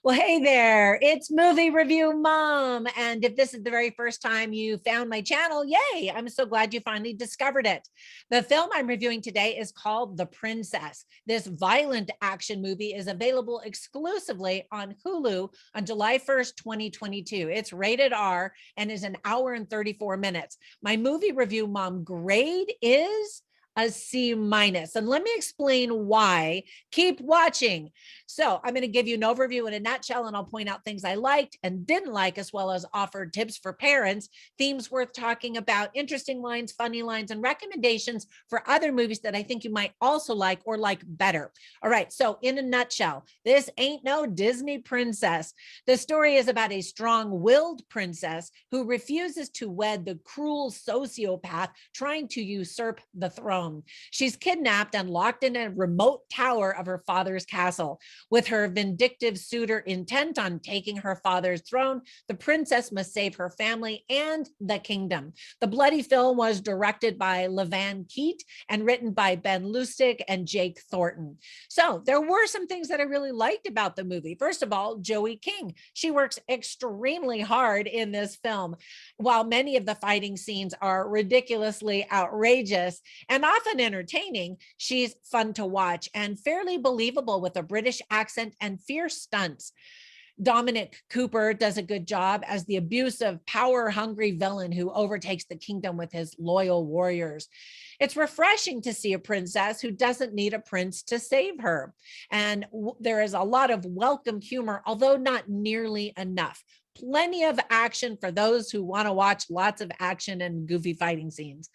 Well, hey there, it's Movie Review Mom. And if this is the very first time you found my channel, yay, I'm so glad you finally discovered it. The film I'm reviewing today is called The Princess. This violent action movie is available exclusively on Hulu on July 1st, 2022. It's rated R and is an hour and 34 minutes. My Movie Review Mom grade is a C minus. And let me explain why. Keep watching. So I'm going to give you an overview in a nutshell, and I'll point out things I liked and didn't like, as well as offer tips for parents, themes worth talking about, interesting lines, funny lines, and recommendations for other movies that I think you might also like or like better. All right. So in a nutshell, this ain't no Disney princess. The story is about a strong-willed princess who refuses to wed the cruel sociopath trying to usurp the throne. She's kidnapped and locked in a remote tower of her father's castle. With her vindictive suitor intent on taking her father's throne, the princess must save her family and the kingdom. The bloody film was directed by Levan Keat and written by Ben Lustig and Jake Thornton. So there were some things that I really liked about the movie. First of all, Joey King. She works extremely hard in this film. While many of the fighting scenes are ridiculously outrageous and often entertaining, she's fun to watch and fairly believable with a British accent and fierce stunts. Dominic Cooper does a good job as the abusive, power-hungry villain who overtakes the kingdom with his loyal warriors. It's refreshing to see a princess who doesn't need a prince to save her. And there is a lot of welcome humor, although not nearly enough. Plenty of action for those who want to watch lots of action and goofy fighting scenes.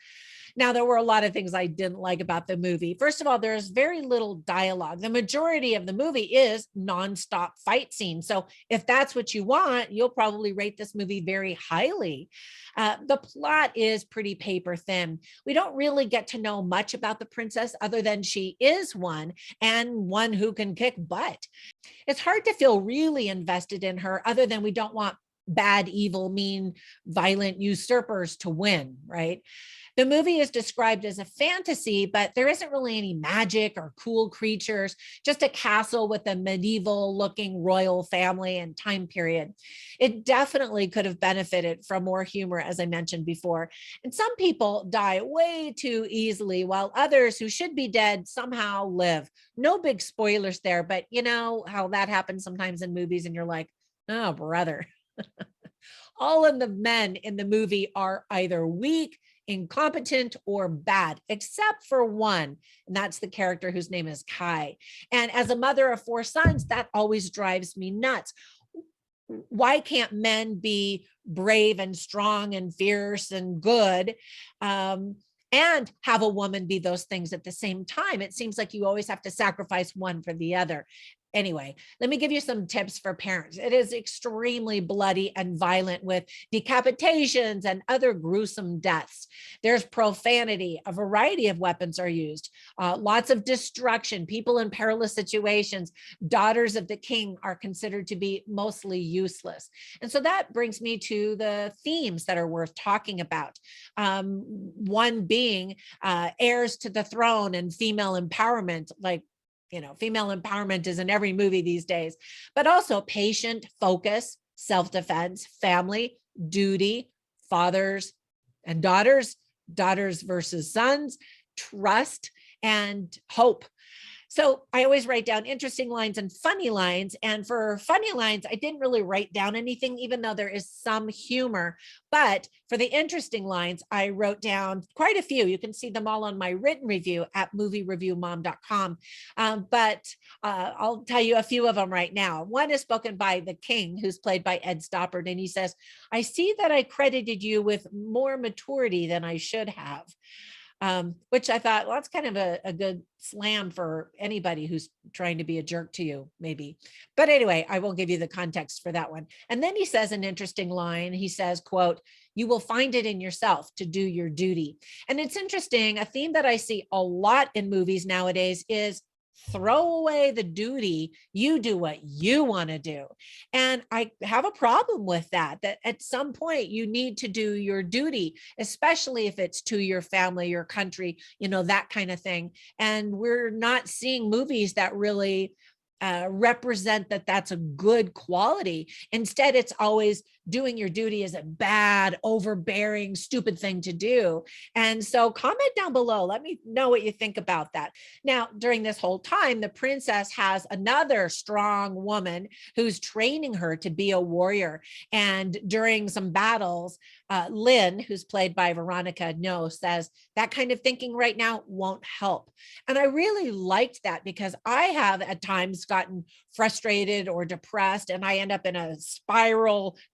Now, there were a lot of things I didn't like about the movie. First of all, there's very little dialogue. The majority of the movie is nonstop fight scenes. So if that's what you want, you'll probably rate this movie very highly. The plot is pretty paper thin. We don't really get to know much about the princess other than she is one, and one who can kick butt. It's hard to feel really invested in her other than we don't want bad, evil, mean, violent usurpers to win, right? The movie is described as a fantasy, but there isn't really any magic or cool creatures, just a castle with a medieval looking royal family and time period. It definitely could have benefited from more humor, as I mentioned before. And some people die way too easily, while others who should be dead somehow live. No big spoilers there, but you know how that happens sometimes in movies and you're like, oh, brother. All of the men in the movie are either weak, incompetent, or bad, except for one, and that's the character whose name is Kai. And as a mother of 4 sons, that always drives me nuts. Why can't men be brave and strong and fierce and good, and have a woman be those things at the same time? It seems like you always have to sacrifice one for the other. Anyway, let me give you some tips for parents. It is extremely bloody and violent with decapitations and other gruesome deaths. There's profanity. A variety of weapons are used. Lots of destruction, people in perilous situations. Daughters of the king are considered to be mostly useless. And so that brings me to the themes that are worth talking about. One being heirs to the throne and female empowerment, like, you know, female empowerment is in every movie these days, but also patient focus, self-defense, family, duty, fathers and daughters, daughters versus sons, trust, and hope. So I always write down interesting lines and funny lines. And for funny lines, I didn't really write down anything, even though there is some humor. But for the interesting lines, I wrote down quite a few. You can see them all on my written review at moviereviewmom.com. But I'll tell you a few of them right now. One is spoken by the king, who's played by Ed Stoppard. And he says, "I see that I credited you with more maturity than I should have." Which I thought, well, that's kind of a good slam for anybody who's trying to be a jerk to you, maybe. But anyway, I won't give you the context for that one. And then he says an interesting line. He says, quote, "You will find it in yourself to do your duty." And it's interesting. A theme that I see a lot in movies nowadays is throw away the duty, you do what you want to do. And I have a problem with that, that at some point you need to do your duty, especially if it's to your family, your country, you know, that kind of thing. And we're not seeing movies that really represent that that's a good quality. Instead, it's always doing your duty is a bad, overbearing, stupid thing to do. And so comment down below. Let me know what you think about that. Now, during this whole time, the princess has another strong woman who's training her to be a warrior. And during some battles, Lynn, who's played by Veronica No, says that kind of thinking right now won't help. And I really liked that because I have at times gotten frustrated or depressed, and I end up in a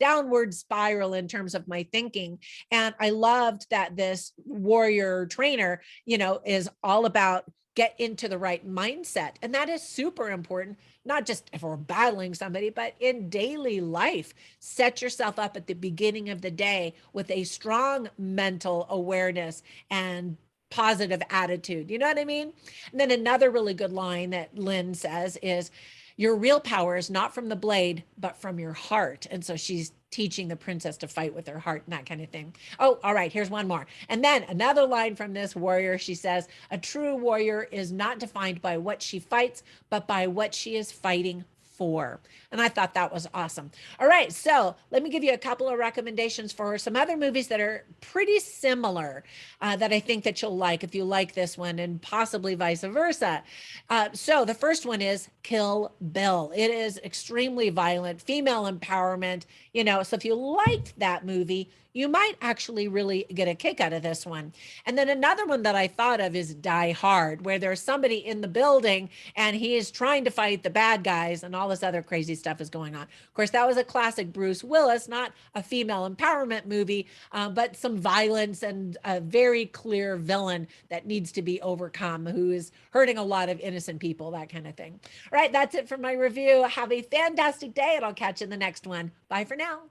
downward spiral in terms of my thinking. And I loved that this warrior trainer, is all about get into the right mindset. And that is super important, not just if we're battling somebody, but in daily life. Set yourself up at the beginning of the day with a strong mental awareness and positive attitude. You know what I mean? And then another really good line that Lynn says is, your real power is not from the blade, but from your heart. And so she's teaching the princess to fight with her heart and that kind of thing. Oh, all right, here's one more. And then another line from this warrior. She says, a true warrior is not defined by what she fights, but by what she is fighting for. And I thought that was awesome. All right, so let me give you a couple of recommendations for some other movies that are pretty similar that I think that you'll like if you like this one, and possibly vice versa. So the first one is Kill Bill. It is extremely violent, female empowerment, so if you liked that movie, you might actually really get a kick out of this one. And then another one that I thought of is Die Hard, where there's somebody in the building and he is trying to fight the bad guys and all this other crazy stuff is going on. Of course, that was a classic Bruce Willis, not a female empowerment movie, but some violence and a very clear villain that needs to be overcome, who is hurting a lot of innocent people, that kind of thing. All right, that's it for my review. Have a fantastic day, and I'll catch you in the next one. Bye for now.